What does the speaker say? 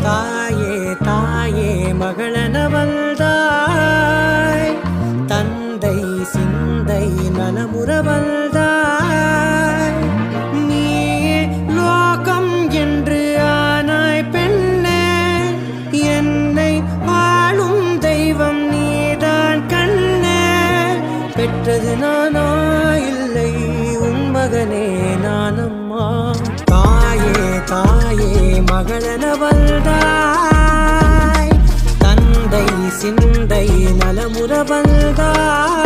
தாயே தாயே மகளனவள்தாய், தந்தை சிந்தை நலமுறவள்தாய். நீயே லோகம் என்று ஆனாய் பெண்ணே, என்னை வாழும் தெய்வம் நீதான் கண்ணே. பெற்றது நானா இல்லை உன் மகனே நானம்மா. தாயே தாயே மகளனவள்தாய், தந்தை சிந்தை நலமுறவள்தாய்.